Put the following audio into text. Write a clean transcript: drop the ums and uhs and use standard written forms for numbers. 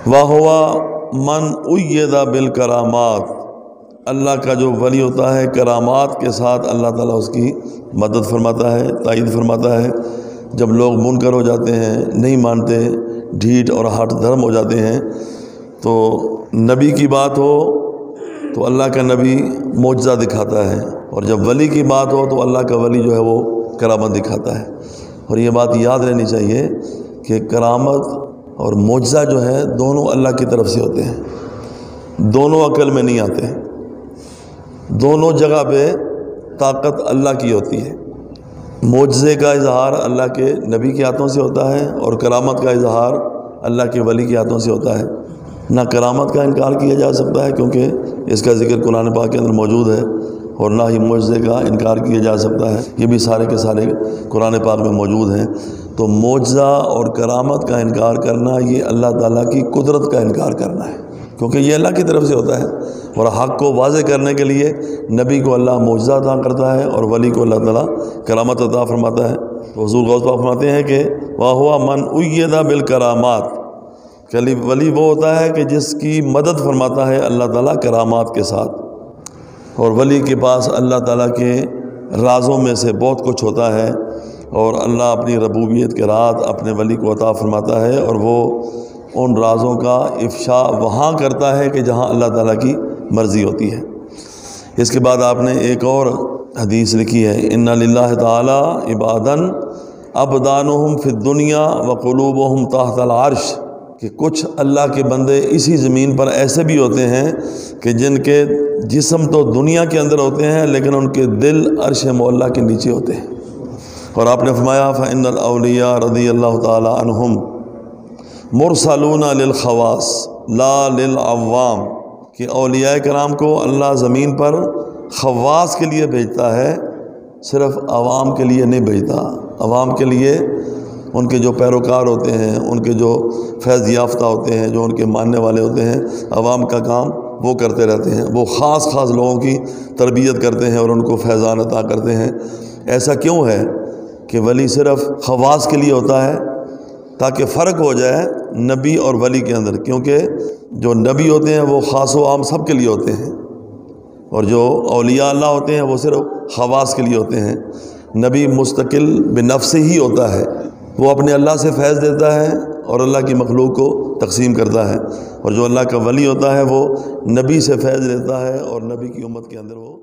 وَهُوَ مَنْ أُيِّدَ بِالْكَرَامَاتِ، اللہ کا جو ولی ہوتا ہے کرامات کے ساتھ اللہ تعالیٰ اس کی مدد فرماتا ہے، تائید فرماتا ہے۔ جب لوگ منکر ہو جاتے ہیں، نہیں مانتے، ڈھیٹ اور ہٹ دھرم ہو جاتے ہیں، تو نبی کی بات ہو تو اللہ کا نبی معجزہ دکھاتا ہے، اور جب ولی کی بات ہو تو اللہ کا ولی جو ہے وہ کرامت دکھاتا ہے۔ اور یہ بات یاد رہنی چاہیے کہ کرامت اور معجزہ جو ہے دونوں اللہ کی طرف سے ہوتے ہیں، دونوں عقل میں نہیں آتے، دونوں جگہ پہ طاقت اللہ کی ہوتی ہے۔ معجزے کا اظہار اللہ کے نبی کے ہاتھوں سے ہوتا ہے، اور کرامت کا اظہار اللہ کے ولی کے ہاتھوں سے ہوتا ہے۔ نہ کرامت کا انکار کیا جا سکتا ہے کیونکہ اس کا ذکر قرآن پاک کے اندر موجود ہے، اور نہ ہی معجزے کا انکار کیا جا سکتا ہے، یہ بھی سارے کے سارے قرآن پاک میں موجود ہیں۔ تو معجزہ اور کرامت کا انکار کرنا یہ اللہ تعالیٰ کی قدرت کا انکار کرنا ہے، کیونکہ یہ اللہ کی طرف سے ہوتا ہے، اور حق کو واضح کرنے کے لیے نبی کو اللہ معجزہ عطا کرتا ہے اور ولی کو اللہ تعالیٰ کرامت عطا فرماتا ہے۔ تو حضور غوث پاک فرماتے ہیں کہ وَهُوَ مَنْ أُيِّدَ بِالْكَرَامَاتِ، کہ ولی وہ ہوتا ہے کہ جس کی مدد فرماتا ہے اللہ تعالیٰ کرامات کے ساتھ، اور ولی کے پاس اللہ تعالیٰ کے رازوں میں سے بہت کچھ ہوتا ہے، اور اللہ اپنی ربوبیت کے راز اپنے ولی کو عطا فرماتا ہے، اور وہ ان رازوں کا افشاء وہاں کرتا ہے کہ جہاں اللہ تعالیٰ کی مرضی ہوتی ہے۔ اس کے بعد آپ نے ایک اور حدیث لکھی ہے، ان للہ تعالی عبادا ابدانہم فی الدنیا وقلوبہم تحت العرش، کہ کچھ اللہ کے بندے اسی زمین پر ایسے بھی ہوتے ہیں کہ جن کے جسم تو دنیا کے اندر ہوتے ہیں لیکن ان کے دل عرش معلیٰ کے نیچے ہوتے ہیں۔ اور آپ نے فرمایا فإن الأولیاء رضی اللہ تعالی عنہم مرسلون للخواص لا للعوام، کہ اولیاء کرام کو اللہ زمین پر خواص کے لیے بھیجتا ہے، صرف عوام کے لیے نہیں بھیجتا۔ عوام کے لیے ان کے جو پیروکار ہوتے ہیں، ان کے جو فیض یافتہ ہوتے ہیں، جو ان کے ماننے والے ہوتے ہیں، عوام کا کام وہ کرتے رہتے ہیں، وہ خاص لوگوں کی تربیت کرتے ہیں اور ان کو فیضان عطا کرتے ہیں۔ ایسا کیوں ہے کہ ولی صرف خواص کے لیے ہوتا ہے؟ تاکہ فرق ہو جائے نبی اور ولی کے اندر، کیونکہ جو نبی ہوتے ہیں وہ خاص و عام سب کے لیے ہوتے ہیں، اور جو اولیاء اللہ ہوتے ہیں وہ صرف خواص کے لیے ہوتے ہیں۔ نبی مستقل بنفس ہی ہوتا ہے، وہ اپنے اللہ سے فیض دیتا ہے اور اللہ کی مخلوق کو تقسیم کرتا ہے، اور جو اللہ کا ولی ہوتا ہے وہ نبی سے فیض لیتا ہے اور نبی کی امت کے اندر وہ